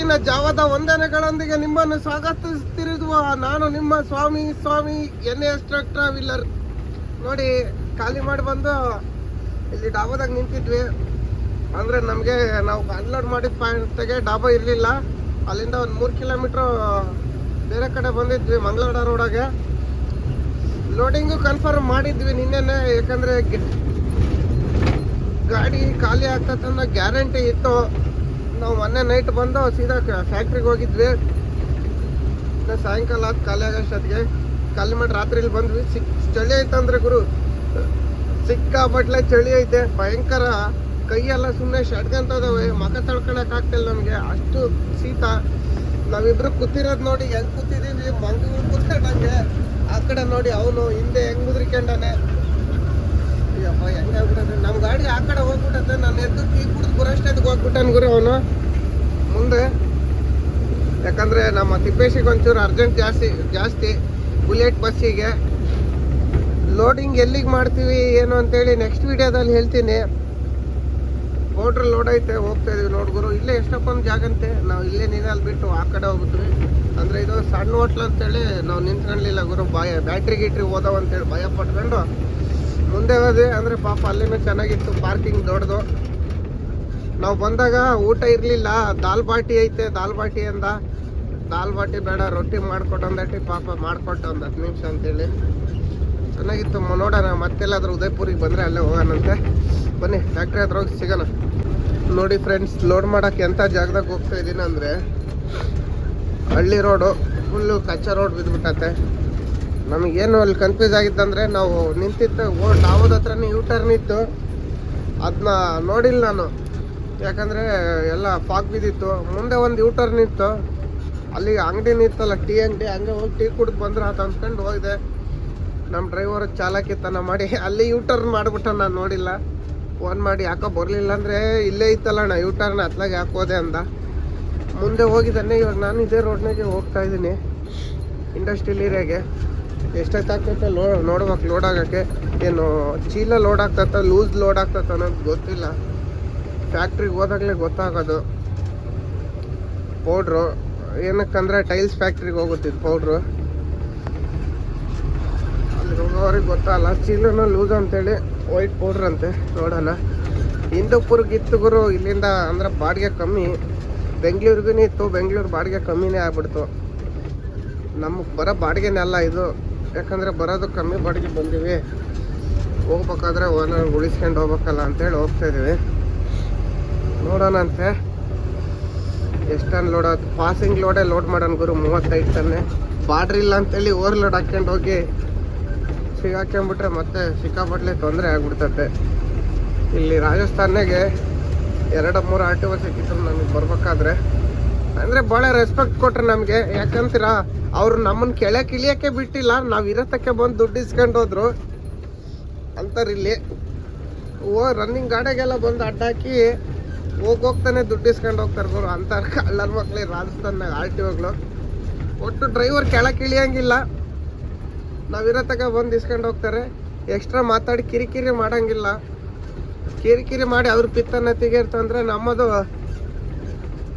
ಬೆಳಗಿನ ಜಾವದ ವಂದನೆಗಳೊಂದಿಗೆ ನಿಮ್ಮನ್ನು ಸ್ವಾಗತಿಸುತ್ತಿರುವ ನಾನು ನಿಮ್ಮ ಸ್ವಾಮಿ NAS ಟ್ರಕ್ ಟ್ರಾವೆಲರ್. ನೋಡಿ, ಖಾಲಿ ಮಾಡಿ ಬಂದು ಇಲ್ಲಿ ಡಾಬಾದಾಗ ನಿಂತಿದ್ವಿ. ಅಂದರೆ ನಮಗೆ ನಾವು ಅನ್ಲೋಡ್ ಮಾಡಿದ ಪಾಯಿಂಟ್ಗೆ ಡಾಬಾ ಇರಲಿಲ್ಲ. ಅಲ್ಲಿಂದ ಒಂದು 3 ಕಿಲೋಮೀಟ್ರು ಬೇರೆ ಕಡೆ ಬಂದಿದ್ವಿ, ಮಂಗಳವಾಡ ರೋಡಾಗೆ. ಲೋಡಿಂಗು ಕನ್ಫರ್ಮ್ ಮಾಡಿದ್ವಿ ನಿನ್ನೆನೆ, ಯಾಕಂದರೆ ಗಾಡಿ ಖಾಲಿ ಆಗ್ತದನ್ನೋ ಗ್ಯಾರಂಟಿ ಇತ್ತು. ನಾವು ಮೊನ್ನೆ ನೈಟ್ ಬಂದು ಸೀದಾ ಫ್ಯಾಕ್ಟ್ರಿಗೆ ಹೋಗಿದ್ವಿ. ಸಾಯಂಕಾಲ ಆದ ಖಾಲಿ ಆಗೋಷ್ಟೊತ್ತಿಗೆ ಖಾಲಿ ಮಾಡಿ ರಾತ್ರಿಲಿ ಬಂದ್ವಿ. ಚಳಿ ಐತಂದ್ರೆ ಗುರು, ಸಿಕ್ಕಾಪಟ್ಲೆ ಚಳಿ ಐತೆ, ಭಯಂಕರ. ಕೈಯೆಲ್ಲ ಸುಮ್ಮನೆ ಶಡ್ಕಂತದವೆ, ಮಖ ತಳ್ಕೊಳಕ್ ಆಗ್ತಿಲ್ಲ ನಮಗೆ, ಅಷ್ಟು ಶೀತ. ನಾವಿಬ್ರು ಕೂತಿರೋದು ನೋಡಿ ಹೆಂಗ್ ಕೂತಿದೀವಿ, ಮಂಗಗಳು ಕೂತ್ಕೊಂಡಂಗೆ. ಆ ಕಡೆ ನೋಡಿ ಅವನು ಹಿಂದೆ ಹೆಂಗ್ ಮುದ್ರಿಕೊಂಡಾನೆ. ಅಯ್ಯಪ್ಪ, ಹೆಂಗಾಗ್ಬಿಟ್ಟದೆ ನಮ್ಮ ಗಾಡಿ. ಆ ಕಡೆ ಹೋಗ್ಬಿಟ್ಟದೆ, ನಾನು ಎದ್ದು ಟೀ ಕುಡಿದು ಬರೋಷ್ಟೊತ್ತಿಗೆ ಹೋಗ್ಬಿಟ್ಟಾನ ಗುರು ಅವನು ಮುಂದೆ. ಯಾಕಂದ್ರೆ ನಮ್ಮ ತಿಪ್ಪೇಶಿಗೆ ಒಂಚೂರು ಅರ್ಜೆಂಟ್ ಜಾಸ್ತಿ ಬುಲೆಟ್ ಬಸ್ಸಿಗೆ. ಲೋಡಿಂಗ್ ಎಲ್ಲಿಗೆ ಮಾಡ್ತೀವಿ ಏನು ಅಂತೇಳಿ ನೆಕ್ಸ್ಟ್ ವಿಡಿಯೋದಲ್ಲಿ ಹೇಳ್ತೀನಿ. ಮೋಟ್ರ್ ಲೋಡ್ ಐತೆ, ಹೋಗ್ತಾ ಇದೀವಿ ನೋಡ್ಗುರು. ಇಲ್ಲೇ ಎಷ್ಟಕ್ಕೊಂದು ಜಾಗ ಅಂತೆ, ನಾವು ಇಲ್ಲೇ ನೀರಲ್ಲಿ ಬಿಟ್ಟು ಆ ಕಡೆ ಹೋಗ್ಬಿಟ್ವಿ. ಅಂದರೆ ಇದು ಸಣ್ಣ ಹೋಟ್ಲ್ ಅಂತೇಳಿ ನಾವು ನಿಂತ್ಕೊಳ್ಳಲಿಲ್ಲ ಗುರು. ಬ್ಯಾಟ್ರಿ ಗೀಟ್ರಿ ಹೋದವ ಅಂತೇಳಿ ಭಯ ಪಟ್ಕೊಂಡು ಮುಂದೆ ಹೋದ್ವಿ. ಅಂದರೆ ಪಾಪ ಅಲ್ಲಿನೂ ಚೆನ್ನಾಗಿತ್ತು, ಪಾರ್ಕಿಂಗ್ ದೊಡ್ಡದು. ನಾವು ಬಂದಾಗ ಊಟ ಇರಲಿಲ್ಲ. ದಾಲ್ ಬಾಟಿ ಐತೆ, ದಾಲ್ ಬಾಟಿ ಅಂದ. ದಾಲ್ ಬಾಟಿ ಬೇಡ, ರೊಟ್ಟಿ ಮಾಡ್ಕೊಟ್ಟು ಅಂದಟ್ಟಿ ಪಾಪ ಮಾಡಿಕೊಟ್ಟು ಒಂದು 10 ನಿಮಿಷ ಅಂತೇಳಿ. ಚೆನ್ನಾಗಿತ್ತು. ನೋಡೋಣ ಮತ್ತೆಲ್ಲಾದ್ರೂ ಉದಯಪುರಿಗೆ ಬಂದರೆ ಅಲ್ಲೇ ಹೋಗೋಣಂತೆ. ಬನ್ನಿ ಫ್ಯಾಕ್ಟ್ರಿ ಹತ್ರ ಹೋಗಿ ಸಿಗೋಣ. ನೋಡಿ ಫ್ರೆಂಡ್ಸ್, ಲೋಡ್ ಮಾಡೋಕ್ಕೆ ಎಂಥ ಜಾಗದಾಗ ಹೋಗ್ತಾ ಇದ್ದೀನಿ ಅಂದರೆ, ಹಳ್ಳಿ ರೋಡು ಫುಲ್ಲು ಕಚ್ಚಾ ರೋಡ್ ಬಿದ್ದುಬಿಟ್ಟತ್ತೆ. ನಮಗೇನು ಅಲ್ಲಿ ಕನ್ಫ್ಯೂಸ್ ಆಗಿದ್ದಂದರೆ, ನಾವು ನಿಂತಿತ್ತು ಡಾಬಾದ ಹತ್ರನೇ ಯೂಟರ್ನ್ ಇತ್ತು, ಅದನ್ನ ನೋಡಿಲ್ಲ ನಾನು. ಯಾಕಂದರೆ ಎಲ್ಲ ಫಾಗ್ ಬಿದ್ದಿತ್ತು. ಮುಂದೆ ಒಂದು ಯೂಟರ್ನ್ ಇತ್ತು, ಅಲ್ಲಿ ಅಂಗಡಿ ನಿಂತಲ್ಲ, ಟೀ ಅಂಗಡಿ. ಹಂಗೆ ಹೋಗಿ ಟೀ ಕುಡಿದು ಬಂದ್ರೆ ಅಂತ ಅಂದ್ಕೊಂಡು ಹೋಗಿದೆ. ನಮ್ಮ ಡ್ರೈವರ್ ಚಾಲಕಿತನ ಮಾಡಿ ಅಲ್ಲಿ ಯೂಟರ್ನ್ ಮಾಡಿಬಿಟ್ಟು ನಾನು ನೋಡಿಲ್ಲ. ಫೋನ್ ಮಾಡಿ ಯಾಕೋ ಬರಲಿಲ್ಲ ಅಂದರೆ, ಇಲ್ಲೇ ಇತ್ತಲ್ಲ ಯೂಟರ್ನ್ ಅತ್ಲಾಗೆ ಹಾಕೋದೆ ಅಂದ. ಮುಂದೆ ಹೋಗಿದ್ದಾನೆ. ಇವಾಗ ನಾನು ಇದೇ ರೋಡ್ನಾಗೆ ಹೋಗ್ತಾ ಇದ್ದೀನಿ, ಇಂಡಸ್ಟ್ರಿಯಲ್ ಏರಿಯಾಗೆ. ಎಷ್ಟೊತ್ತಾಗ್ತೈತೆ ನೋಡ್ಬೇಕು ಲೋಡ್ ಆಗೋಕ್ಕೆ. ಏನು ಚೀಲ ಲೋಡ್ ಆಗ್ತೈತೆ, ಲೂಸ್ ಲೋಡ್ ಆಗ್ತೈತೆ ಅನ್ನೋದು ಗೊತ್ತಿಲ್ಲ. ಫ್ಯಾಕ್ಟ್ರಿಗೆ ಹೋದಾಗಲೇ ಗೊತ್ತಾಗೋದು. ಪೌಡ್ರು ಏನಕ್ಕಂದರೆ ಟೈಲ್ಸ್ ಫ್ಯಾಕ್ಟ್ರಿಗೆ ಹೋಗುತ್ತಿದ್ದು ಪೌಡ್ರು. ಅಲ್ಲಿ ಹೋಗೋರಿಗೆ ಗೊತ್ತಲ್ಲ, ಚೀಲನ ಲೂಸ್ ಅಂತೇಳಿ ವೈಟ್ ಪೌಡ್ರ್ ಅಂತೆ. ನೋಡೋಣ. ಹಿಂದೂಪುರ್ಗೆ ಇತ್ತು ಗುರು, ಇಲ್ಲಿಂದ ಅಂದ್ರೆ ಬಾಡಿಗೆ ಕಮ್ಮಿ. ಬೆಂಗಳೂರಿಗೂ ಇತ್ತು, ಬೆಂಗಳೂರು ಬಾಡಿಗೆ ಕಮ್ಮಿನೇ ಆಗ್ಬಿಡ್ತು. ನಮಗೆ ಬರೋ ಬಾಡಿಗೆನೇ ಅಲ್ಲ ಇದು, ಯಾಕಂದರೆ ಬರೋದು ಕಮ್ಮಿ ಬಾಡಿಗೆ ಬಂದೀವಿ. ಹೋಗ್ಬೇಕಾದ್ರೆ ಓನರ್ ಉಳಿಸ್ಕೊಂಡು ಹೋಗ್ಬೇಕಲ್ಲ ಅಂತೇಳಿ ಹೋಗ್ತಾಯಿದ್ದೀವಿ. ನೋಡೋಣಂತೆ ಎಷ್ಟು ಟನ್ ಲೋಡ್ ಆಯ್ತು. ಪಾಸಿಂಗ್ ಲೋಡೇ ಲೋಡ್ ಮಾಡೋಣ ಗುರು, 35 ಟನ್ನೇ. ಬಾರ್ಡ್ರ್ ಇಲ್ಲ ಅಂತೇಳಿ ಓವರ್ಲೋಡ್ ಹಾಕ್ಕೊಂಡು ಹೋಗಿ ಸಿಗಾಕೊಂಬಿಟ್ರೆ ಮತ್ತೆ ಸಿಕ್ಕಾಪಟ್ಲೆ ತೊಂದರೆ ಆಗ್ಬಿಡ್ತತೆ. ಇಲ್ಲಿ ರಾಜಸ್ಥಾನಾಗೆ 2-3 RTO ಸಿಕ್ಕಿತ್ತು ನಮಗೆ ಬರ್ಬೇಕಾದ್ರೆ. ಅಂದರೆ ಭಾಳ ರೆಸ್ಪೆಕ್ಟ್ ಕೊಟ್ರೆ ನಮಗೆ. ಯಾಕಂತೀರ, ಅವ್ರು ನಮ್ಮನ್ನು ಕೆಳಕ್ಕೆ ಇಳಿಯೋಕ್ಕೆ ಬಿಟ್ಟಿಲ್ಲ, ನಾವು ಇರತ್ತಕ್ಕೆ ಬಂದು ದುಡ್ಡು ಇಸ್ಕೊಂಡು ಹೋದ್ರು ಅಂತಾರಿಲ್ಲಿ. ರನ್ನಿಂಗ್ ಗಾಡಿಗೆಲ್ಲ ಬಂದು ಅಡ್ಡಾಕಿ ಹೋಗ್ತಾನೆ ದುಡ್ಡು ಇಸ್ಕೊಂಡು ಹೋಗ್ತಾರೆ ಗುರು. ಅಂತಾರೆ ಕಳ್ಳರ ಮಕ್ಳು ರಾಜಸ್ಥಾನಾಗ RTOಗಳು. ಒಟ್ಟು ಡ್ರೈವರ್ ಕೆಳಕ್ಕೆ ಇಳಿಯಂಗಿಲ್ಲ, ನಾವಿರತಕ್ಕ ಬಂದು ಇಸ್ಕೊಂಡು ಹೋಗ್ತಾರೆ. ಎಕ್ಸ್ಟ್ರಾ ಮಾತಾಡಿ ಕಿರಿಕಿರಿ ಮಾಡೋಂಗಿಲ್ಲ. ಕಿರಿಕಿರಿ ಮಾಡಿ ಅವ್ರ ಪಿತ್ತನ್ನ ತೆಗೀರ್ತಂದ್ರೆ ನಮ್ಮದು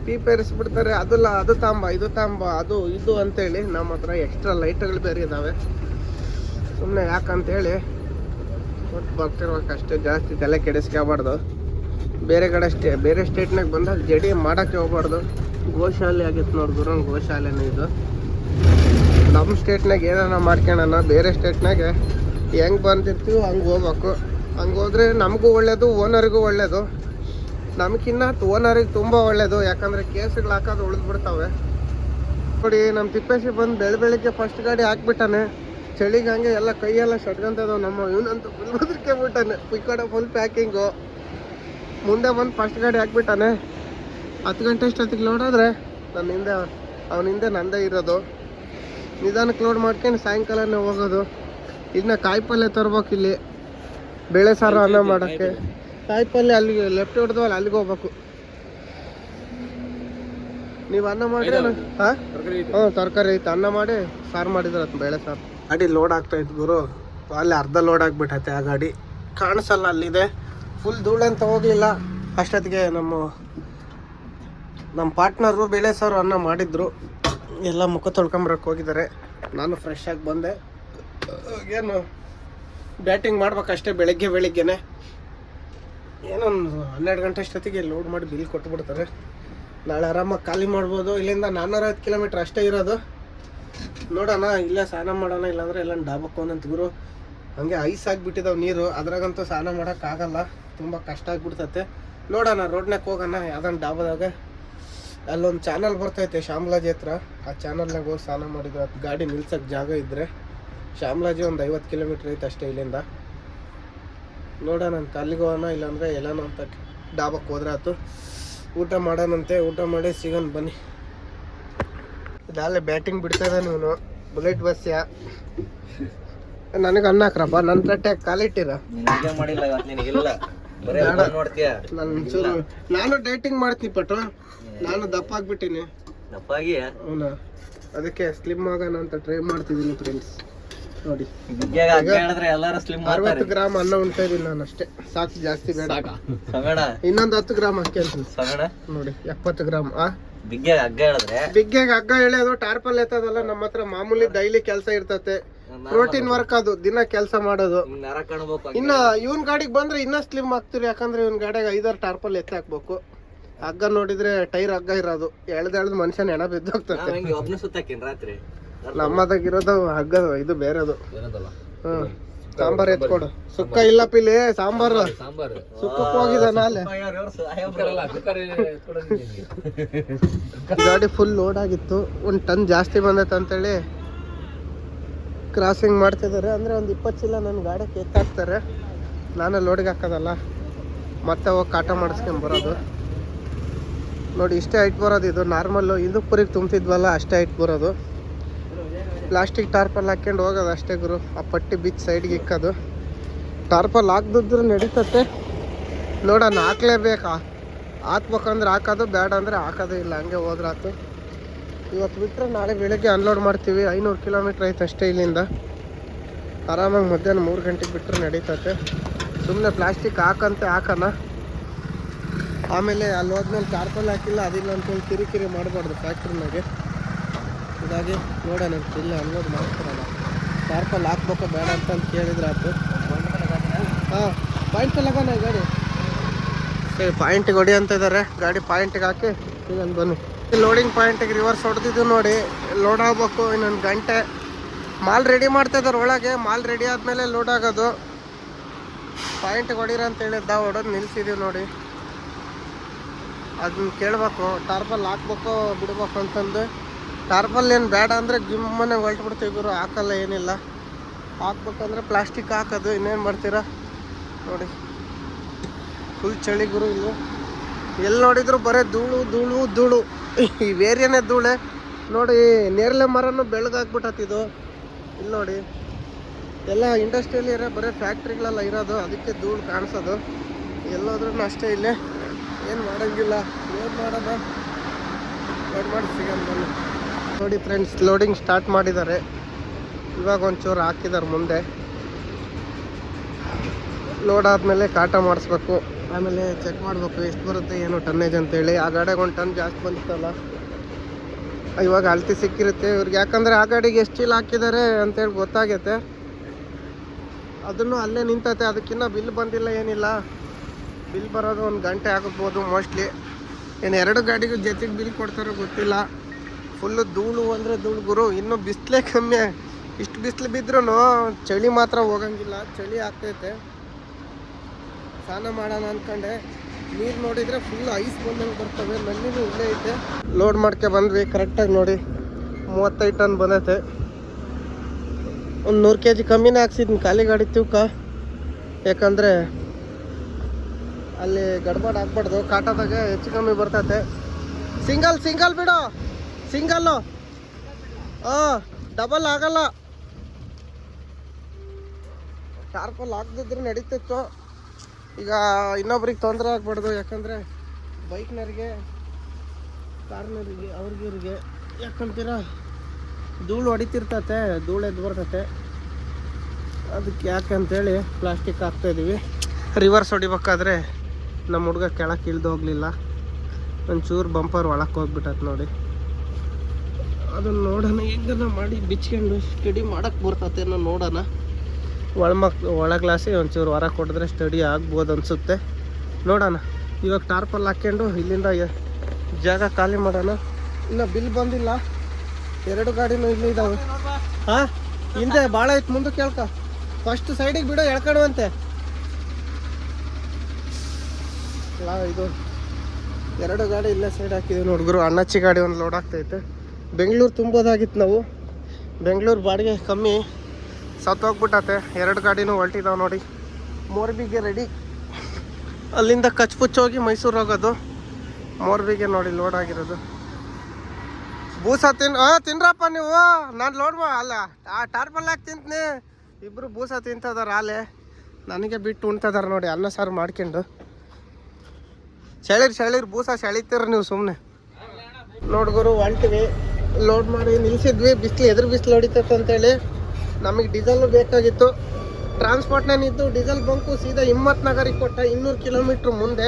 ಪೀಪೇರಿಸ್ಬಿಡ್ತಾರೆ. ಅದು ತಾಂಬ, ಇದು ತಾಂಬ, ಅದು ಇದು ಅಂತೇಳಿ. ನಮ್ಮ ಹತ್ರ ಎಕ್ಸ್ಟ್ರಾ ಲೈಟ್ಗಳು ಬೇರೆ ಇದ್ದಾವೆ. ಸುಮ್ಮನೆ ಯಾಕಂತೇಳಿ ಒಟ್ಟು ಬರ್ತಿರ್ಬೇಕಷ್ಟೇ, ಜಾಸ್ತಿ ತಲೆ ಕೆಡಿಸ್ಕೋಬಾರ್ದು. ಬೇರೆ ಕಡೆ ಬೇರೆ ಸ್ಟೇಟ್ನಾಗ ಬಂದಾಗ ಜಡಿ ಮಾಡೋಕ್ಕೆ ಹೋಗ್ಬಾರ್ದು. ಗೋಶಾಲೆ ಆಗಿತ್ತು ನೋಡಿ ಗುರು, ಗೋಶಾಲೆನೇ ಇದು. ನಮ್ಮ ಸ್ಟೇಟ್ನಾಗ ಏನಾರ ಮಾಡ್ಕೊಳ್ಳೋಣ, ಬೇರೆ ಸ್ಟೇಟ್ನಾಗೆ ಹೆಂಗೆ ಬಂದಿರ್ತೀವಿ ಹಂಗೆ ಹೋಗ್ಬೇಕು. ಹಂಗೆ ಹೋದರೆ ನಮಗೂ ಒಳ್ಳೆಯದು, ಓನರಿಗೂ ಒಳ್ಳೆಯದು. ನಮಗಿನ್ನ ಓನರಿಗೆ ತುಂಬ ಒಳ್ಳೆಯದು, ಯಾಕಂದರೆ ಕೇಸುಗಳು ಹಾಕೋದು ಉಳಿದ್ಬಿಡ್ತವೆ. ನೋಡಿ, ನಮ್ಮ ತಿಪ್ಪೇಶಿ ಬಂದು ಬೆಳಿಗ್ಗೆ ಫಸ್ಟ್ ಗಾಡಿ ಹಾಕ್ಬಿಟ್ಟಾನೆ. ಚಳಿಗೆ ಹಂಗೆ ಎಲ್ಲ ಕೈಯೆಲ್ಲ ಶಟ್ಕೊಂತದವು ನಮ್ಮ. ಇವನಂತೂ ಫುಲ್ ಬದುಕೆ ಬಿಟ್ಟಾನೆ. ಈ ಕಡೆ ಫುಲ್ ಪ್ಯಾಕಿಂಗು. ಮುಂದೆ ಬಂದು ಫಸ್ಟ್ ಗಾಡಿ ಹಾಕ್ಬಿಟ್ಟಾನೆ. 10 ಗಂಟೆ ಅಷ್ಟೊತ್ತಿಗೆ ಲೋಡಾದರೆ ನನ್ನ ಹಿಂದೆ, ಅವನ ಹಿಂದೆ ನಂದೇ ಇರೋದು. ನಿಧಾನಕ್ಕೆ ಲೋಡ್ ಮಾಡ್ಕೊಂಡು ಸಾಯಂಕಾಲನೇ ಹೋಗೋದು. ಇನ್ನು ಕಾಯಿಪಲ್ಯ ತರ್ಬೇಕು ಇಲ್ಲಿ, ಬೇಳೆ ಸಾರು ಅನ್ನ ಮಾಡೋಕ್ಕೆ. ಕಾಯಿಪಲ್ಯ ಅಲ್ಲಿಗೆ ಲೆಫ್ಟ್ ಹೊಡೆದವಲ್ಲ, ಅಲ್ಲಿಗೆ ಹೋಗ್ಬೇಕು. ನೀವು ಅನ್ನ ಮಾಡಿದ್ರೆ ಹಾಂ ತರಕಾರಿ ಐತೆ, ಅನ್ನ ಮಾಡಿ ಸಾರು ಮಾಡಿದ್ರೆ ಬೇಳೆ ಸಾರು. ಗಾಡಿ ಲೋಡ್ ಆಗ್ತಾಯಿತ್ತು ಗುರು, ಅಲ್ಲಿ ಅರ್ಧ ಲೋಡ್ ಆಗಿಬಿಟ್ಟೈತೆ. ಆ ಗಾಡಿ ಕಾಣಿಸಲ್ಲ, ಅಲ್ಲಿದೆ. ಫುಲ್ ಧೂಳು ಅಂತ ಹೋಗಲಿಲ್ಲ. ಅಷ್ಟೊತ್ತಿಗೆ ನಮ್ಮ ನಮ್ಮ ಪಾರ್ಟ್ನರು ಬೇಳೆ ಸಾರು ಅನ್ನ ಮಾಡಿದ್ರು, ಎಲ್ಲ ಮುಖ ತೊಳ್ಕೊಂಬರಕ್ಕೆ ಹೋಗಿದ್ದಾರೆ. ನಾನು ಫ್ರೆಶ್ ಆಗಿ ಬಂದೆ. ಏನು ಬ್ಯಾಟಿಂಗ್ ಮಾಡ್ಬೇಕಷ್ಟೇ ಬೆಳಿಗ್ಗೆನೆ. ಏನೊಂದು 12 ಗಂಟೆ ಅಷ್ಟೊತ್ತಿಗೆ ಲೋಡ್ ಮಾಡಿ ಬಿಲ್ ಕೊಟ್ಬಿಡ್ತಾರೆ. ನಾಳೆ ಆರಾಮಾಗಿ ಖಾಲಿ ಮಾಡ್ಬೋದು. ಇಲ್ಲಿಂದ 450 ಕಿಲೋಮೀಟ್ರ್ ಅಷ್ಟೇ ಇರೋದು. ನೋಡೋಣ, ಇಲ್ಲೇ ಸ್ನಾನ ಮಾಡೋಣ, ಇಲ್ಲಾಂದ್ರೆ ಎಲ್ಲ ಡಾಬಕ್ಕೆ ಹೋಗಂತ ಗುರು. ಹಂಗೆ ಐಸ್ ಆಗಿಬಿಟ್ಟಿದ್ದಾವೆ ನೀರು, ಅದ್ರಾಗಂತೂ ಸ್ನಾನ ಮಾಡೋಕ್ಕಾಗಲ್ಲ, ತುಂಬ ಕಷ್ಟ ಆಗಿಬಿಡ್ತೈತೆ. ನೋಡೋಣ, ರೋಡ್ನಾಗ ಹೋಗೋಣ ಯಾವ್ದೊಂದು ಡಾಬಾದಾಗ. ಅಲ್ಲೊಂದು ಚಾನಲ್ ಬರ್ತೈತೆ ಶ್ಯಾಮಲಾಜಿ ಹತ್ರ, ಆ ಚಾನಲ್ನಾಗ ಹೋಗಿ ಸ್ನಾನ ಮಾಡಿದ್ರು. ಅದು ಗಾಡಿ ನಿಲ್ಸೋಕ್ಕೆ ಜಾಗ ಇದ್ದರೆ. ಶ್ಯಾಮಲಾಜಿ ಒಂದು 50 ಕಿಲೋಮೀಟ್ರ್ ಐತೆ ಅಷ್ಟೇ ಇಲ್ಲಿಂದ. ನೋಡೋಣ ಅಂತ ಅಲ್ಲಿಗೆ ಹೋಗೋಣ, ಇಲ್ಲಾಂದರೆ ಎಲ್ಲನೋ ಅಂತ ಡಾಬಕ್ಕೆ ಹೋದ್ರೆ ಆಯ್ತು. ಊಟ ಮಾಡೋಣಂತೆ, ಊಟ ಮಾಡಿ ಸಿಗೋಣ ಬನ್ನಿ. ಇದಾಗಲೇ ಬ್ಯಾಟಿಂಗ್ ಬಿಡ್ತಾಯಿದ್ದ ನೀನು ಬುಲೆಟ್ ಬಸ್ಯ. ನನಗೆ ಅನ್ನ ಹಾಕ್ರಪ್ಪ, ನನ್ನ ತಟ್ಟೆ ಕಾಲಿಟ್ಟಿರ. ನಾನು ಡೇಟಿಂಗ್ ಮಾಡ್ತೀನಿ ಪಟ್ಟು, ನಾನು ದಪ್ಪ ಆಗ್ಬಿಟ್ಟಿನಿ. ಹೌನಾ, ಅದಕ್ಕೆ ಸ್ಲಿಮ್ ಆಗೋಣ ಅಂತ ಟ್ರೈ ಮಾಡ್ತಿದ್ದೀನಿ ಫ್ರೆಂಡ್ಸ್. ನೋಡಿ 60 ಗ್ರಾಮ್ ಅನ್ನ ಉಣ್ತಾ ಇದೀನಿ ನಾನು ಅಷ್ಟೇ, ಸಾಕು, ಜಾಸ್ತಿ ಬೇಡ. ಇನ್ನೊಂದು 10 ಗ್ರಾಮ್ ಅಕ್ಕಿ ಅಂತ ನೋಡಿ, 70 ಗ್ರಾಮ್. ಬಿಗ್ಗೆಗೆ ಹಗ್ಗ ಎಳೆಯೋದು ಟಾರ್ಪಲ್ ಎತ್ತದಲ್ಲ, ನಮ್ಮ ಹತ್ರ ಮಾಮೂಲಿ ಡೈಲಿ ಕೆಲಸ ಇರ್ತತೆ. ಪ್ರೋಟೀನ್ ವರ್ಕ್ ಅದು, ದಿನ ಕೆಲಸ ಮಾಡೋದು. ಇನ್ನ ಇವನ್ ಗಾಡಿಗೆ ಬಂದ್ರೆ ಇನ್ನ ಸ್ಲಿಮ್ ಆಗ್ತೀರಿ, ಯಾಕಂದ್ರೆ ಇವನ್ ಗಾಡಿಗೆ 5-6 ಟಾರ್ಪಲ್ ಎತ್ತಿ ಹಾಕ್ಬೇಕು. ಹಗ್ಗ ನೋಡಿದ್ರೆ ಟೈರ್ ಹಗ್ಗ ಇರೋದು, ಎಳ್ದು ಮನುಷ್ಯನ ಹೆಣ ಬಿದ್ದೋಗ್ತದೆ. ನಮ್ಮದಾಗಿರೋದು ಹಗ್ಗ, ಇದು ಬೇರೆದು. ಸಾಂಬಾರ್ ಎತ್ಕೊಡು. ಸುಕ್ಕ ಇಲ್ಲ ಪಿಲಿ ಸಾಂಬಾರು, ಸುಕ್ಕಕ್ಕೆ ಹೋಗಿದ ನಾಳೆ. ಗಾಡಿ ಫುಲ್ ಲೋಡ್ ಆಗಿತ್ತು, 1 ಟನ್ ಜಾಸ್ತಿ ಬಂದೈತೆ ಅಂತೇಳಿ ಕ್ರಾಸಿಂಗ್ ಮಾಡ್ತಿದ್ದಾರೆ. ಅಂದರೆ ಒಂದು 20 ಚೀಲ ನನ್ನ ಗಾಡಿಗೆ ಎತ್ತಾಕ್ತಾರೆ. ನಾನೇ ಲೋಡಿಗೆ ಹಾಕೋದಲ್ಲ, ಮತ್ತೆ ಹೋಗಿ ಕಾಟ ಮಾಡಿಸ್ಕೊಂಬರೋದು. ನೋಡಿ, ಇಷ್ಟೇ ಹೈಟ್ ಬರೋದು ಇದು. ನಾರ್ಮಲ್ಲು ಹಿಂದೂಪುರಿಗೆ ತುಂಬ್ತಿದ್ವಲ್ಲ, ಅಷ್ಟೇ ಹೈಟ್ ಬರೋದು. ಪ್ಲಾಸ್ಟಿಕ್ ಟಾರ್ಪಲ್ ಹಾಕ್ಕೊಂಡು ಹೋಗೋದು ಅಷ್ಟೇ ಗುರು. ಆ ಪಟ್ಟಿ ಬಿಚ್ಚಿ ಸೈಡ್ಗೆ ಇಕ್ಕೋದು. ಟಾರ್ಪಲ್ ಹಾಕ್ದಿದ್ರು ನಡೀತತೆ. ನೋಡೋಣ, ಹಾಕ್ಲೇಬೇಕಾ, ಹಾಕ್ಬೇಕಂದ್ರೆ ಹಾಕೋದು, ಬೇಡ ಅಂದರೆ ಹಾಕೋದು ಇಲ್ಲ, ಹಂಗೆ ಹೋದ್ರಾತು. ಇವತ್ತು ಬಿಟ್ಟರೆ ನಾಳೆ ಬೆಳಗ್ಗೆ ಅನ್ಲೋಡ್ ಮಾಡ್ತೀವಿ. 500 ಕಿಲೋಮೀಟ್ರ್ ಐತೆ ಅಷ್ಟೇ ಇಲ್ಲಿಂದ. ಆರಾಮಾಗಿ ಮಧ್ಯಾಹ್ನ 3 ಗಂಟೆಗೆ ಬಿಟ್ಟರೆ ನಡೀತತೆ. ಸುಮ್ಮನೆ ಪ್ಲಾಸ್ಟಿಕ್ ಹಾಕೋಣ. ಆಮೇಲೆ ಅಲ್ಲಿ ಹೋದ್ಮೇಲೆ ಟಾರ್ಪಲ್ ಹಾಕಿಲ್ಲ ಅದಿಲ್ಲ ಅಂತೇಳಿ ಕಿರಿಕಿರಿ ಮಾಡಬಾರ್ದು ಫ್ಯಾಕ್ಟ್ರಿನಾಗೆ. ಇದಾಗಿ ನೋಡೋಣ, ಇಲ್ಲ ಅನ್ಲೋಡ್ ಮಾಡ್ಕೊಡೋಣ. ಟಾರ್ಪಲ್ ಹಾಕ್ಬೇಕು ಬೇಡ ಅಂತ ಕೇಳಿದ್ರೆ ಆಯ್ತು. ಹಾಂ, ಪಾಯಿಂಟ್ ಲಗೋಣ ಗಾಡಿ. ಸರಿ, ಪಾಯಿಂಟಿಗೆ ಹೊಡಿ ಅಂತ ಇದ್ದಾರೆ. ಗಾಡಿ ಪಾಯಿಂಟಿಗೆ ಹಾಕಿ ಈಗ ಬನ್ನಿ. ಲೋಡಿಂಗ್ ಪಾಯಿಂಟಿಗೆ ರಿವರ್ಸ್ ಹೊಡೆದಿದ್ದು ನೋಡಿ. ಲೋಡ್ ಆಗ್ಬೇಕು ಇನ್ನೊಂದು ಗಂಟೆ. ಮಾಲ್ ರೆಡಿ ಮಾಡ್ತಾಯಿದ್ದಾರೆ ಒಳಗೆ. ಮಾಲ್ ರೆಡಿ ಆದಮೇಲೆ ಲೋಡ್ ಆಗೋದು. ಪಾಯಿಂಟಿಗೆ ಹೊಡೀರ ಅಂತ ಹೇಳಿದ್ದ, ಹೊಡೋದು ನಿಲ್ಸಿದ್ದೀವಿ ನೋಡಿ. ಅದನ್ನ ಕೇಳಬೇಕು, ಟಾರ್ಪಲ್ ಹಾಕ್ಬೇಕು ಬಿಡ್ಬೇಕು ಅಂತಂದು. ಟಾರ್ಪಲ್ ಏನು ಬೇಡ ಅಂದರೆ ಗಿಮ್ಮನೆ ಹೊಲ್ಟ್ಬಿಡ್ತೀವಿ ಗುರು, ಹಾಕಲ್ಲ ಏನಿಲ್ಲ. ಹಾಕ್ಬೇಕಂದ್ರೆ ಪ್ಲಾಸ್ಟಿಕ್ ಹಾಕೋದು, ಇನ್ನೇನು ಮಾಡ್ತೀರಾ ನೋಡಿ. ಫುಲ್ ಚಳಿ ಗುರು ಇಲ್ಲಿ. ಎಲ್ಲಿ ನೋಡಿದ್ರು ಬರೀ ಧೂಳು. ಈ ವೇರಿಯನೇ ಧೂಳೆ ನೋಡಿ. ನೇರಳೆ ಮರನೂ ಬೆಳಗಾಗ್ಬಿಟ್ಟತ್ತಿದು. ಇಲ್ಲಿ ನೋಡಿ, ಎಲ್ಲ ಇಂಡಸ್ಟ್ರಿಯಲ್ ಏರಿಯಾ, ಬರೀ ಫ್ಯಾಕ್ಟ್ರಿಗಳೆಲ್ಲ ಇರೋದು, ಅದಕ್ಕೆ ಧೂಳು ಕಾಣಿಸೋದು. ಎಲ್ಲೋದ್ರೂ ಅಷ್ಟೇ. ಇಲ್ಲೇ ಏನು ಮಾಡೋಂಗಿಲ್ಲ, ಏನು ಮಾಡೋಣ, ಲೋಡ್ ಮಾಡಿ ಸಿಗೋಣ ಬನ್ನಿ. ನೋಡಿ ಫ್ರೆಂಡ್ಸ್, ಲೋಡಿಂಗ್ ಸ್ಟಾರ್ಟ್ ಮಾಡಿದ್ದಾರೆ. ಇವಾಗ ಒಂಚೂರು ಹಾಕಿದ್ದಾರೆ ಮುಂದೆ. ಲೋಡ್ ಆದಮೇಲೆ ಕಾಟ ಮಾಡಿಸ್ಬೇಕು. ಆಮೇಲೆ ಚೆಕ್ ಮಾಡಬೇಕು ಎಷ್ಟು ಬರುತ್ತೆ ಏನು ಟನ್ನೇಜ್ ಅಂತೇಳಿ. ಆ ಗಾಡಿಗೆ 1 ಟನ್ ಜಾಸ್ತಿ ಬಂದಿತ್ತಲ್ಲ, ಇವಾಗ ಅಳತೆ ಸಿಕ್ಕಿರುತ್ತೆ ಇವ್ರಿಗೆ. ಯಾಕಂದರೆ ಆ ಗಾಡಿಗೆ ಎಷ್ಟು ಚೀಲ ಹಾಕಿದ್ದಾರೆ ಅಂತೇಳಿ ಗೊತ್ತಾಗೈತೆ. ಅದನ್ನು ಅಲ್ಲೇ ನಿಂತೈತೆ, ಅದಕ್ಕಿಂತ ಬಿಲ್ ಬಂದಿಲ್ಲ ಏನಿಲ್ಲ. ಬಿಲ್ ಬರೋದು 1 ಗಂಟೆ ಆಗ್ಬೋದು ಮೋಸ್ಟ್ಲಿ. ಏನು 2 ಗಾಡಿಗೂ ಜೊತೆಗೆ ಬಿಲ್ ಕೊಡ್ತಾರೋ ಗೊತ್ತಿಲ್ಲ. ಫುಲ್ಲು ಧೂಳು ಅಂದರೆ ಧೂಳು ಗುರು. ಇನ್ನೂ ಬಿಸಿಲೇ ಕಮ್ಮಿ. ಇಷ್ಟು ಬಿಸಿಲು ಬಿದ್ರೂ ಚಳಿ ಮಾತ್ರ ಹೋಗಂಗಿಲ್ಲ, ಚಳಿ ಆಗ್ತೈತೆ. ಸ್ನಾನ ಮಾಡೋಣ ಅಂದ್ಕೊಂಡೆ, ನೀರು ನೋಡಿದರೆ ಫುಲ್ ಐಸ್ ಬಂದಂಗೆ ಬರ್ತವೆ. ನಲ್ಲಿನೂ ಇಲ್ಲೇ ಐತೆ. ಲೋಡ್ ಮಾಡ್ಕೆ ಬಂದ್ವಿ ಕರೆಕ್ಟಾಗಿ ನೋಡಿ. 35 ಟನ್ ಬಂದೈತೆ. ಒಂದು 100 kg ಕಮ್ಮಿನೇ ಹಾಕ್ಸಿದ್ದೀನಿ ಖಾಲಿ ಗಾಡಿ ತೂಕ. ಯಾಕಂದರೆ ಅಲ್ಲಿ ಗಡ್ಬಡ್ ಆಗ್ಬಾರ್ದು, ಕಾಟದಾಗ ಹೆಚ್ಚು ಕಮ್ಮಿ ಬರ್ತೈತೆ. ಸಿಂಗಲ್ ಬಿಡು, ಸಿಂಗಲ್ಲು. ಡಬಲ್ ಆಗಲ್ಲ. ಟಾರ್ಪಲ್ ಹಾಕ್ದಿದ್ರೆ ನಡೀತಿತ್ತು. ಈಗ ಇನ್ನೊಬ್ರಿಗೆ ತೊಂದರೆ ಆಗ್ಬಾರ್ದು, ಯಾಕಂದರೆ ಬೈಕ್ನವ್ರಿಗೆ, ಕಾರ್ನವ್ರಿಗೆ, ಇವ್ರಿಗೆ ಯಾಕಂತೀರ ಧೂಳು ಹೊಡಿತಿರ್ತತೆ, ಧೂಳು ಎದ್ದು ಬರ್ತತೆ. ಅದಕ್ಕೆ ಯಾಕಂತೇಳಿ ಪ್ಲಾಸ್ಟಿಕ್ ಹಾಕ್ತಾಯಿದ್ದೀವಿ. ರಿವರ್ಸ್ ಹೊಡಿಬೇಕಾದ್ರೆ ನಮ್ಮ ಹುಡುಗ ಕೆಳಕ್ಕೆ ಇಳ್ದು ಹೋಗಲಿಲ್ಲ. ಒಂಚೂರು ಬಂಪರ್ ಒಳಕ್ಕೆ ಹೋಗ್ಬಿಟ್ಟತ್ ನೋಡಿ. ಅದನ್ನು ನೋಡೋಣ ಹೆಂಗನ ಮಾಡಿ ಬಿಚ್ಕೊಂಡು ಸ್ಟಡಿ ಮಾಡೋಕ್ಕೆ ಬರ್ತತೇನೋ ನೋಡೋಣ. ಒಳ ಗ್ಲಾಸಿಗೆ ಒಂಚೂರು ಹೊರ ಕೊಟ್ಟಿದ್ರೆ ಸ್ಟಡಿ ಆಗ್ಬೋದು ಅನಿಸುತ್ತೆ. ನೋಡೋಣ. ಇವಾಗ ಟಾರ್ಪಲ್ ಹಾಕ್ಕೊಂಡು ಇಲ್ಲಿಂದ ಜಾಗ ಖಾಲಿ ಮಾಡೋಣ. ಇನ್ನು ಬಿಲ್ ಬಂದಿಲ್ಲ. 2 ಗಾಡಿನೂ ಇಲ್ಲಿ ಇದ್ದಾವೆ. ಹಾಂ, ಹಿಂದೆ ಭಾಳ ಐತೆ, ಮುಂದೆ ಕೇಳ್ಕ. ಫಸ್ಟ್ ಸೈಡಿಗೆ ಬಿಡೋ, ಎಳ್ಕೊಡುವಂತೆ. ಇದು 2 ಗಾಡಿ ಇಲ್ಲೇ ಸೈಡ್ ಹಾಕಿದ್ದೀವಿ ನೋಡಿದ್ರು. ಅಣ್ಣಚ್ಚಿ ಗಾಡಿ ಒಂದು ಲೋಡ್ ಆಗ್ತೈತೆ. ಬೆಂಗಳೂರು ತುಂಬೋದಾಗಿತ್ತು ನಾವು. ಬೆಂಗಳೂರು ಬಾಡಿಗೆ ಕಮ್ಮಿ, ಸತ್ತೋಗ್ಬಿಟ್ಟತೆ. 2 ಗಾಡಿನೂ ಹೊಲ್ಟಿದ್ದಾವೆ ನೋಡಿ. ಮೋರ್ಬಿಗೆ ರೆಡಿ. ಅಲ್ಲಿಂದ ಕಚ್ಪುಚ್ಚ ಹೋಗಿ ಮೈಸೂರು ಹೋಗೋದು. ಮೋರ್ಬಿಗೆ ನೋಡಿ ಲೋಡ್ ಆಗಿರೋದು. ಬೂಸ ತಿನ್ರಪ್ಪ ನೀವು. ನಾನು ಲೋಡ್ ಅಲ್ಲ ಟಾರ್ಪಲ್ ಹಾಕಿ ತಿಂತೀನಿ. ಇಬ್ಬರು ಬೂಸ ತಿಂತದಾರ. ಆಲೆ ನನಗೆ ಬಿಟ್ಟು ಉಣ್ತದಾರ ನೋಡಿ. ಅನ್ನ ಸಾರು ಮಾಡ್ಕೊಂಡು ಶಳಿರ್ ಬೂಸ ಶಳಿತೀರ ನೀವು ಸುಮ್ಮನೆ. ನೋಡ್ಗುರು ಹೊಲ್ಟಿವಿ. ಲೋಡ್ ಮಾಡಿ ನಿಲ್ಸಿದ್ವಿ. ಎದುರು ಬಿಸಿಲು ಹೊಡಿತೈತೆ ಅಂತೇಳಿ ನಮಗೆ ಡೀಸೆಲ್ಲು ಬೇಕಾಗಿತ್ತು. ಟ್ರಾನ್ಸ್ಪೋರ್ಟ್ನೇನಿದ್ದು ಡೀಸೆಲ್ ಬಂಕು ಸೀದಾ ಹಿಮ್ಮತ್ ನಗರಿಗೆ ಕೊಟ್ಟ, 200 ಕಿಲೋಮೀಟ್ರ್ ಮುಂದೆ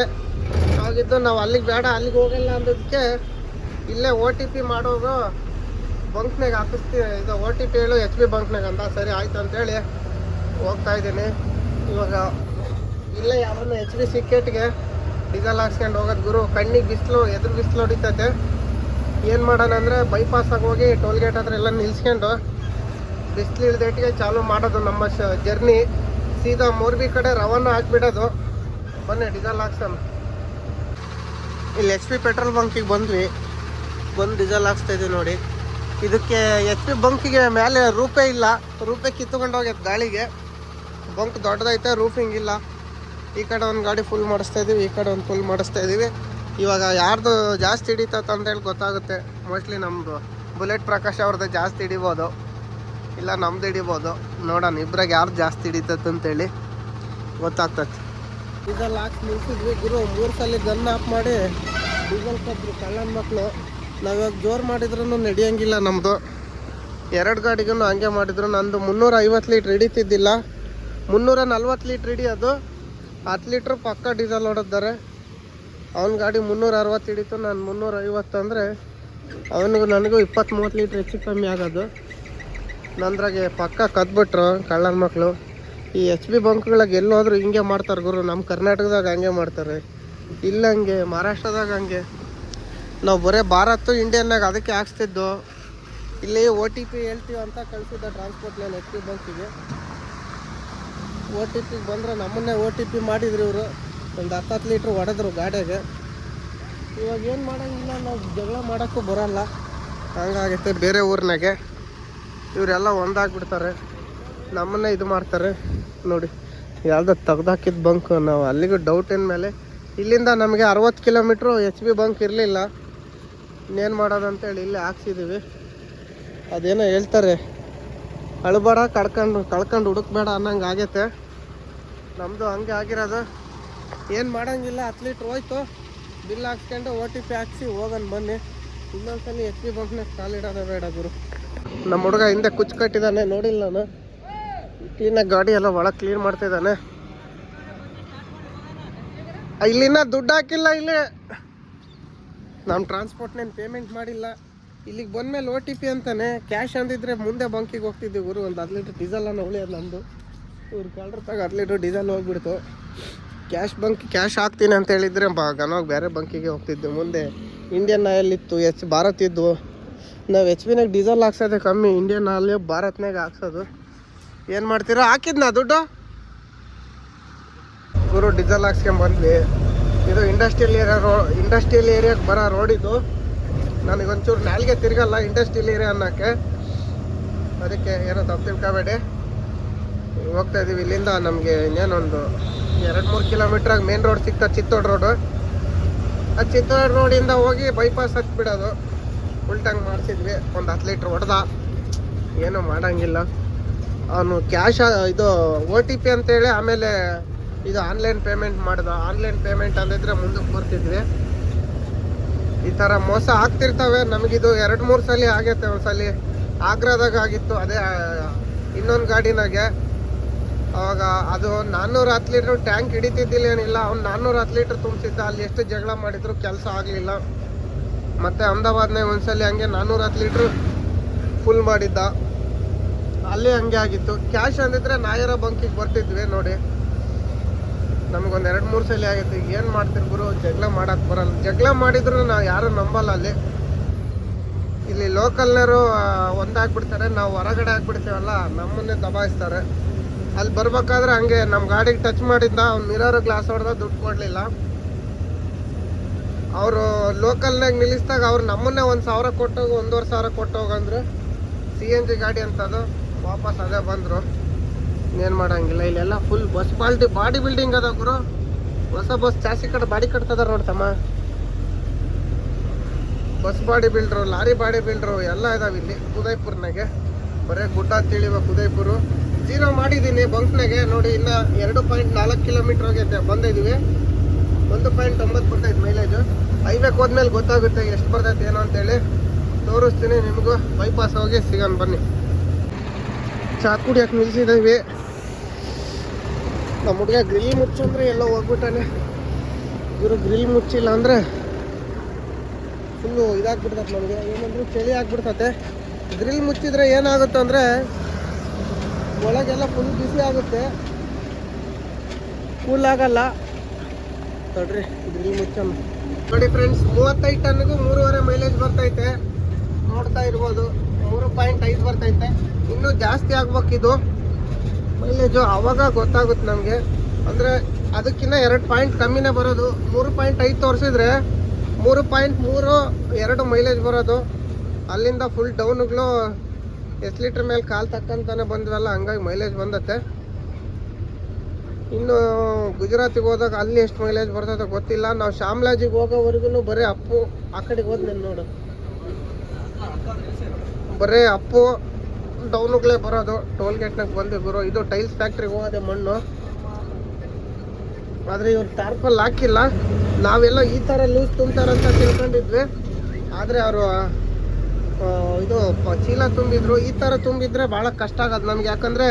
ಆಗಿದ್ದು. ನಾವು ಅಲ್ಲಿಗೆ ಬೇಡ, ಅಲ್ಲಿಗೆ ಹೋಗಲ್ಲ ಅಂದೋದಕ್ಕೆ ಇಲ್ಲೇ OTP ಮಾಡೋದು ಬಂಕ್ನಾಗ ಹಾಕಿಸ್ತೀವಿ. ಇದು OTP ಹೇಳು HP ಬಂಕ್ನಾಗ ಅಂತ. ಸರಿ ಆಯ್ತು ಅಂತೇಳಿ ಹೋಗ್ತಾ ಇದ್ದೀನಿ. ಇವಾಗ ಇಲ್ಲೇ ಯಾವನು HP ಸಿಕ್ಕೇಟ್ಗೆ ಡೀಸೆಲ್ ಹಾಕ್ಸ್ಕೊಂಡು ಹೋಗೋದು ಗುರು. ಕಣ್ಣಿಗೆ ಬಿಸಿಲು, ಎದುರು ಬಿಸಿಲು ಹೊಡಿತೈತೆ. ಏನು ಮಾಡೋಣ ಅಂದರೆ ಬೈಪಾಸಾಗಿ ಹೋಗಿ ಟೋಲ್ ಗೇಟ್ ಹತ್ರ ಎಲ್ಲ ನಿಲ್ಸ್ಕೊಂಡು ಬಿಸಿಲು ಇಳ್ದೇಟಿಗೆ ಚಾಲೂ ಮಾಡೋದು ನಮ್ಮ ಜರ್ನಿ. ಸೀದಾ ಮೋರ್ಬಿ ಕಡೆ ರವಾನ ಹಾಕ್ಬಿಡೋದು. ಬನ್ನಿ ಡೀಸೆಲ್ ಹಾಕ್ಸೋಣ. ಇಲ್ಲಿ HP ಪೆಟ್ರೋಲ್ ಬಂಕಿಗೆ ಬಂದ್ವಿ. ಬಂದು ಡೀಸೆಲ್ ಹಾಕ್ಸ್ತಾ ಇದ್ದೀವಿ ನೋಡಿ. ಇದಕ್ಕೆ HP ಬಂಕಿಗೆ ಮೇಲೆ ರೂಪೇ ಇಲ್ಲ. ರೂಪೇ ಕಿತ್ತುಕೊಂಡು ಹೋಗ್ಯತ್ತೆ ಗಾಳಿಗೆ. ಬಂಕ್ ದೊಡ್ಡದೈತೆ, ರೂಫಿಂಗ್ ಇಲ್ಲ. ಈ ಕಡೆ ಒಂದು ಗಾಡಿ ಫುಲ್ ಮಾಡಿಸ್ತಾ ಇದ್ದೀವಿ, ಈ ಕಡೆ ಒಂದು ಫುಲ್ ಮಾಡಿಸ್ತಾ ಇದ್ದೀವಿ. ಇವಾಗ ಯಾರ್ದು ಜಾಸ್ತಿ ಹಿಡಿತೈತೆ ಅಂತೇಳಿ ಗೊತ್ತಾಗುತ್ತೆ. ಮೋಸ್ಟ್ಲಿ ನಮ್ಮದು ಬುಲೆಟ್ ಪ್ರಕಾಶ್ ಅವ್ರದ್ದು ಜಾಸ್ತಿ ಹಿಡಿಬೋದು, ಇಲ್ಲ ನಮ್ದು ಹಿಡಿಬೋದು. ನೋಡೋಣ ಇಬ್ಬರಾಗ ಯಾರು ಜಾಸ್ತಿ ಹಿಡಿತೈತೆ ಅಂತೇಳಿ ಗೊತ್ತಾಗ್ತೈತೆ. ಡೀಸೆಲ್ ಹಾಕಿ ನಿಲ್ಸಿದ್ವಿ ಗುರು. 3 ಸಲ ಗನ್ ಆಫ್ ಮಾಡಿ ಡೀಸೆಲ್ ಕೊಟ್ಟರು ಕಳ್ಳನ ಮಕ್ಕಳು. ನಾವಿವಾಗ ಜೋರು ಮಾಡಿದ್ರೂ ನಡೆಯೋಂಗಿಲ್ಲ ನಮ್ಮದು. 2 ಗಾಡಿಗೂ ಹಂಗೆ ಮಾಡಿದ್ರು. ನಂದು 350 ಲೀಟ್ರ್ ಹಿಡಿತಿದ್ದಿಲ್ಲ, 340 ಲೀಟ್ರ್ ಹಿಡಿಯೋದು. 10 ಲೀಟ್ರ್ ಪಕ್ಕ ಡೀಸೆಲ್ ಹೊಡೆದಾರೆ. ಅವನ ಗಾಡಿ 360 ಹಿಡಿತು, ನಾನು 350 ಅಂದರೆ ಅವನಿಗೂ ನನಗೂ 20-30 ಲೀಟ್ರ್ ಹೆಚ್ಚು ಕಮ್ಮಿ ಆಗೋದು. ನಂದ್ರಾಗೆ ಪಕ್ಕ ಕದ್ಬಿಟ್ರು ಕಳ್ಳನ ಮಕ್ಕಳು. ಈ HP ಬಂಕ್ಗಳಿಗೆ ಎಲ್ಲೋದ್ರೂ ಹಿಂಗೆ ಮಾಡ್ತಾರೆ ಗುರು. ನಮ್ಮ ಕರ್ನಾಟಕದಾಗ ಹಂಗೆ ಮಾಡ್ತಾರೆ, ಇಲ್ಲ ಹಂಗೆ ಮಹಾರಾಷ್ಟ್ರದಾಗ ಹಂಗೆ. ನಾವು ಬರೀ ಭಾರತ್ ಇಂಡಿಯನ್ನಾಗ ಅದಕ್ಕೆ ಹಾಕ್ಸ್ತಿದ್ದು. ಇಲ್ಲಿ OTP ಹೇಳ್ತೀವಿ ಅಂತ ಕಳಿಸಿದ್ದ ಟ್ರಾನ್ಸ್ಪೋರ್ಟ್ನಲ್ಲಿ HP ಬಂಕಿಗೆ. OTPಗೆ ಬಂದರೆ ನಮ್ಮನ್ನೇ OTP ಮಾಡಿದ್ರು ಇವರು. ಒಂದು 10 ಲೀಟ್ರ್ ಹೊಡೆದ್ರು ಗಾಡಿಗೆ. ಇವಾಗ ಏನು ಮಾಡೋಂಗಿಲ್ಲ, ನಾವು ಜಗಳ ಮಾಡೋಕ್ಕೂ ಬರೋಲ್ಲ, ಹಂಗಾಗೈತೆ. ಬೇರೆ ಊರಿನಾಗೆ ಇವರೆಲ್ಲ ಒಂದಾಗ್ಬಿಡ್ತಾರೆ, ನಮ್ಮನ್ನೇ ಇದು ಮಾಡ್ತಾರೆ ನೋಡಿ. ಯಾವುದೋ ತೆಗ್ದಾಕಿದ ಬಂಕ್. ನಾವು ಅಲ್ಲಿಗೂ ಡೌಟ್ ಏನ ಮೇಲೆ. ಇಲ್ಲಿಂದ ನಮಗೆ 60 ಕಿಲೋಮೀಟ್ರು HP ಬಂಕ್ ಇರಲಿಲ್ಲ. ಇನ್ನೇನು ಮಾಡೋದಂತೇಳಿ ಇಲ್ಲೇ ಹಾಕ್ಸಿದ್ದೀವಿ. ಅದೇನೋ ಹೇಳ್ತಾರೆ, ಅಳಬೇಡ ಕಳ್ಕೊಂಡು ಹುಡುಕ್ಬೇಡ ಅನ್ನಂಗೆ ಆಗೈತೆ. ನಮ್ಮದು ಹಂಗೆ ಆಗಿರೋದು. ಏನು ಮಾಡೋಂಗಿಲ್ಲ. 10 ಲೀಟ್ರ್ ಹೋಯ್ತು. ಬಿಲ್ ಹಾಕ್ಸ್ಕೊಂಡು OTP ಹಾಕ್ಸಿ ಹೋಗೋಣ ಬನ್ನಿ. ಇನ್ನೊಂದ್ಸಲ HP ಬಂಕ್ನಾಗ ಕಾಲಿಡೋದ ಬೇಡ ಗುರು. ನಮ್ಮ ಹುಡುಗ ಹಿಂದೆ ಕುಚ್ಚು ಕಟ್ಟಿದ್ದಾನೆ, ನೋಡಿಲ್ಲ ನಾನು. ಕ್ಲೀನಾಗಿ ಗಾಡಿ ಎಲ್ಲ ಒಳಗೆ ಕ್ಲೀನ್ ಮಾಡ್ತಿದ್ದಾನೆ. ಇಲ್ಲಿನ ದುಡ್ಡು ಹಾಕಿಲ್ಲ. ಇಲ್ಲಿ ನಮ್ಮ ಟ್ರಾನ್ಸ್ಪೋರ್ಟ್ನೇನು ಪೇಮೆಂಟ್ ಮಾಡಿಲ್ಲ. ಇಲ್ಲಿಗೆ ಬಂದಮೇಲೆ OTP ಅಂತಾನೆ. ಕ್ಯಾಶ್ ಅಂದಿದ್ರೆ ಮುಂದೆ ಬಂಕಿಗೆ ಹೋಗ್ತಿದ್ದೀವಿ ಗುರು. ಒಂದು 10 ಲೀಟ್ರ್ ಡೀಸೆಲನ್ನು ಉಳಿಯೋದು ನಮ್ಮದು. ಇವ್ರು ಕಳ್ರತಾಗ 10 ಲೀಟ್ರ್ ಡೀಸೆಲ್ ಹೋಗ್ಬಿಡ್ತು. ಕ್ಯಾಶ್ ಹಾಕ್ತೀನಿ ಅಂತ ಹೇಳಿದರೆ ಗನವಾಗಿ ಬೇರೆ ಬಂಕಿಗೆ ಹೋಗ್ತಿದ್ವಿ. ಮುಂದೆ ಇಂಡಿಯನ್ ಆಯಿಲ್ ಇತ್ತು, ಭಾರತ್ ಇದ್ವು. ನಾವು HPನಾಗ ಡೀಸೆಲ್ ಹಾಕ್ಸೋದೆ ಕಮ್ಮಿ, ಇಂಡಿಯನ್ ಆಯಿಲ್ ಭಾರತ್ನಾಗ ಹಾಕ್ಸೋದು. ಏನು ಮಾಡ್ತೀರಾ? ಹಾಕಿದ್ನಾ ದುಡ್ಡು ಗುರು. ಡೀಸೆಲ್ ಹಾಕ್ಸ್ಕೊಂಬಂದ್ವಿ. ಇದು ಇಂಡಸ್ಟ್ರಿಯಲ್ ಏರಿಯಾಗೆ ಬರೋ ರೋಡ್ ಇದು. ನನಗೊಂಚೂರು ನಾಲ್ಗೆ ತಿರ್ಗಲ್ಲ ಇಂಡಸ್ಟ್ರಿಯಲ್ ಏರಿಯಾ ಅನ್ನೋಕ್ಕೆ, ಅದಕ್ಕೆ ಏನೋ ತಪ್ಪು ತಿಳ್ಕೊಬೇಡಿ. ಹೋಗ್ತಾ ಇದ್ದೀವಿ. ಇಲ್ಲಿಂದ ನಮಗೆ ಇನ್ನೇನೊಂದು 2-3 ಕಿಲೋಮೀಟ್ರಾಗ ಮೇನ್ ರೋಡ್ ಸಿಗ್ತದೆ, ಚಿತ್ತೋಡ್ ರೋಡು. ಆ ಚಿತ್ತೋಡ್ ರೋಡಿಂದ ಹೋಗಿ ಬೈಪಾಸ್ ಹಚ್ಬಿಡೋದು. ಉಲ್ಟಂಗೆ ಮಾಡಿಸಿದ್ವಿ. ಒಂದು 10 ಲೀಟ್ರ್ ಹೊಡೆದ. ಏನೂ ಮಾಡೋಂಗಿಲ್ಲ. ಅವನು ಕ್ಯಾಶ್ ಇದು OTP ಅಂತೇಳಿ ಆಮೇಲೆ ಇದು ಆನ್ಲೈನ್ ಪೇಮೆಂಟ್ ಮಾಡ್ದ. ಆನ್ಲೈನ್ ಪೇಮೆಂಟ್ ಅಂದಿದ್ರೆ ಮುಂದಕ್ಕೆ ಬರ್ತಿದ್ವಿ. ಈ ಥರ ಮೋಸ ಆಗ್ತಿರ್ತವೆ. ನಮಗಿದು 2-3 ಸಲ ಆಗೈತೆ. ಒಂದು ಸಲ ಆಗ್ರಾದಾಗ ಆಗಿತ್ತು, ಅದೇ ಇನ್ನೊಂದು ಗಾಡಿನಾಗೆ. ಅವಾಗ ಅದು 410 ಲೀಟ್ರ್ ಟ್ಯಾಂಕ್ ಹಿಡಿತಿದ್ದಿಲ್ಲ ಏನಿಲ್ಲ. ಅವ್ನು 410 ಲೀಟ್ರ್ ತುಂಬಿಸಿದ್ದ. ಅಲ್ಲಿ ಎಷ್ಟು ಜಗಳ ಮಾಡಿದ್ರು ಕೆಲಸ ಆಗಲಿಲ್ಲ. ಮತ್ತು ಅಹಮದಾಬಾದ್ನಾಗ ಒಂದ್ಸಲಿ ಹಂಗೆ 410 ಲೀಟ್ರ್ ಫುಲ್ ಮಾಡಿದ್ದ. ಅಲ್ಲಿ ಹಂಗೆ ಆಗಿತ್ತು. ಕ್ಯಾಶ್ ಅಂದಿದ್ರೆ ನಾಯರ ಬಂಕಿಗೆ ಬರ್ತಿದ್ವಿ ನೋಡಿ. ನಮಗೊಂದು 2-3 ಸಲ ಆಗಿತ್ತು. ಏನು ಮಾಡ್ತೀರಿ ಗುರು, ಜಗಳ ಮಾಡೋಕ್ಕೆ ಬರಲ್ಲ. ಜಗಳ ಮಾಡಿದ್ರು ನಾವು ಯಾರು ನಂಬಲ್ಲ. ಇಲ್ಲಿ ಲೋಕಲ್ನರು ಒಂದಾಗ್ಬಿಡ್ತಾರೆ, ನಾವು ಹೊರಗಡೆ ಆಗ್ಬಿಡ್ತೀವಲ್ಲ, ನಮ್ಮನ್ನೇ ದಬಾಯಿಸ್ತಾರೆ. ಅಲ್ಲಿ ಬರ್ಬೇಕಾದ್ರೆ ಹಂಗೆ ನಮ್ಮ ಗಾಡಿಗೆ ಟಚ್ ಮಾಡಿದ್ದ, ಅವ್ನು ಮಿರರ್ ಗ್ಲಾಸ್ ಹೊಡೆದ, ದುಡ್ಡು ಕೊಡಲಿಲ್ಲ. ಅವರು ಲೋಕಲ್ನಾಗ ನಿಲ್ಲಿಸಿದಾಗ ಅವ್ರು ನಮ್ಮನ್ನೇ 1,000 ಕೊಟ್ಟೋಗು, 1,500 ಕೊಟ್ಟೋಗಂದ್ರು. CNG ಗಾಡಿ ಅಂತದು. ವಾಪಸ್ ಅದೇ ಬಂದರು. ಏನು ಮಾಡೋಂಗಿಲ್ಲ. ಇಲ್ಲೆಲ್ಲ ಫುಲ್ ಬಸ್ ಬಾಡಿ ಬಿಲ್ಡಿಂಗ್ ಅದ ಗುರು. ಹೊಸ ಬಸ್ ಚಾಸಿ ಕಡೆ ಬಾಡಿ ಕಟ್ತದಾರ ನೋಡ್ತಮ್ಮ. Bus body builder, lorry body builder ಎಲ್ಲ ಇದಾವೆ ಇಲ್ಲಿ ಉದಯ್ಪುರ್ನಾಗೆ. ಬರೀ ಗುಡ್ಡ ತಿಳಿಬೇಕು ಉದಯ್ಪುರ. 0 ಮಾಡಿದ್ದೀನಿ ಬಂಕ್ನಾಗೆ ನೋಡಿ. ಇನ್ನು 2.4 ಕಿಲೋಮೀಟ್ರ್ ಹೋಗೈತೆ. ಬಂದಿದ್ದೀವಿ. 1.9 ಬರ್ತೈತೆ ಮೈಲೇಜು. ಹೈವೇಗೆ ಹೋದ್ಮೇಲೆ ಗೊತ್ತಾಗುತ್ತೆ ಎಷ್ಟು ಬರ್ತೈತೆ ಏನೋ ಅಂತೇಳಿ. ತೋರಿಸ್ತೀನಿ ನಿಮಗೂ. ಬೈಪಾಸ್ ಹೋಗಿ ಸಿಗೋಣ ಬನ್ನಿ. ಚಾ ಕುಡಿಯೋಕೆ ನಿಲ್ಸಿದ್ದೀವಿ. ನಮ್ಮ ಹುಡುಗ ಗ್ರಿಲ್ ಮುಚ್ಚಂದ್ರೆ ಎಲ್ಲೋ ಹೋಗ್ಬಿಟ್ಟಾನೆ. ಇವರು ಗ್ರಿಲ್ ಮುಚ್ಚಿಲ್ಲ ಅಂದರೆ ಫುಲ್ಲು ಇದಾಗ್ಬಿಡ್ತದೆ ನಮಗೆ. ಏನಂದ್ರೆ ಚಳಿ ಆಗ್ಬಿಡ್ತತೆ. ಗ್ರಿಲ್ ಮುಚ್ಚಿದ್ರೆ ಏನಾಗುತ್ತೆ ಅಂದರೆ ಒಳಗೆಲ್ಲ ಫುಲ್ ಬಿಸಿ ಆಗುತ್ತೆ, ಕೂಲ್ ಆಗಲ್ಲ. ನೋಡ್ರಿ ಗ್ರಿಲ್ ಮುಚ್ಚಮ್ಮ. ನೋಡಿ ಫ್ರೆಂಡ್ಸ್, 35 ಟನ್ನಿಗೂ 3.5 ಮೈಲೇಜ್ ಬರ್ತೈತೆ. ನೋಡ್ತಾ ಇರ್ಬೋದು 3.5 ಬರ್ತೈತೆ. ಇನ್ನೂ ಜಾಸ್ತಿ ಆಗ್ಬೇಕಿದು ಮೈಲೇಜು. ಆವಾಗ ಗೊತ್ತಾಗುತ್ತೆ ನಮಗೆ. ಅಂದರೆ ಅದಕ್ಕಿಂತ 2 ಪಾಯಿಂಟ್ ಕಮ್ಮಿನೇ ಬರೋದು. 3.5 ತೋರಿಸಿದ್ರೆ 3.3 2 ಮೈಲೇಜ್ ಬರೋದು. ಅಲ್ಲಿಂದ ಫುಲ್ ಡೌನ್ಗಳು ಎಷ್ಟು ಲೀಟ್ರ್ ಮೇಲೆ ಕಾಲು ತಕ್ಕಂತಾನೆ ಬಂದ್ವಲ್ಲ, ಹಂಗಾಗಿ ಮೈಲೇಜ್ ಬಂದತ್ತೆ. ಇನ್ನು ಗುಜರಾತಿಗೆ ಹೋದಾಗ ಅಲ್ಲಿ ಎಷ್ಟು ಮೈಲೇಜ್ ಬರ್ತದೆ ಗೊತ್ತಿಲ್ಲ. ನಾವು ಶಾಮ್ಲಾಜಿಗೆ ಹೋಗೋವರೆಗೂ ಬರೀ ಅಪ್ಪು ಆ ಕಡೆಗೆ ಹೋದ್ ನೋಡು, ಬರೀ ಅಪ್ಪು ಡೌನುಗಳೇ ಬರೋದು. ಟೋಲ್ ಗೇಟ್ನಾಗ ಬಂದು ಗುರು. ಇದು ಟೈಲ್ಸ್ ಫ್ಯಾಕ್ಟ್ರಿಗೆ ಹೋಗೋದೆ ಮಣ್ಣು. ಆದರೆ ಇವ್ರು ಟಾರ್ಪಲ್ ಹಾಕಿಲ್ಲ. ನಾವೆಲ್ಲ ಈ ಥರ ಲೂಸ್ ತುಂಬ್ತಾರಂತ ತಿಳ್ಕೊಂಡಿದ್ವಿ. ಆದರೆ ಅವರು ಇದು ಚೀಲ ತುಂಬಿದ್ರು. ಈ ಥರ ತುಂಬಿದ್ರೆ ಭಾಳ ಕಷ್ಟ ಆಗೋದು ನಮ್ಗೆ. ಯಾಕಂದರೆ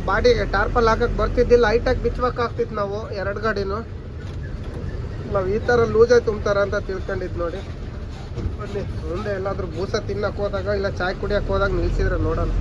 ಬಾಡಿ ಟಾರ್ಪಲ್ ಹಾಕಕ್ಕೆ ಬರ್ತಿದ್ದಿಲ್ಲ. ಹೈಟಾಗಿ ಬಿಚ್ಚಬೇಕಾಗ್ತಿತ್ತು ನಾವು 2 ಗಾಡಿನೂ. ನಾವು ಈ ಥರ ಲೂಸಾಗಿ ತುಂಬ್ತಾರ ಅಂತ ತಿಳ್ಕೊಂಡಿದ್ದು ನೋಡಿ. ಬನ್ನಿ ಮುಂದೆ ಎಲ್ಲಾದರೂ ಬೂಸ ತಿನ್ನಕ್ಕೆ ಹೋದಾಗ ಇಲ್ಲ ಚಾಯ್ ಕುಡಿಯೋಕ್ಕೆ ಹೋದಾಗ ನಿಲ್ಸಿದ್ರೆ ನೋಡೋಣ.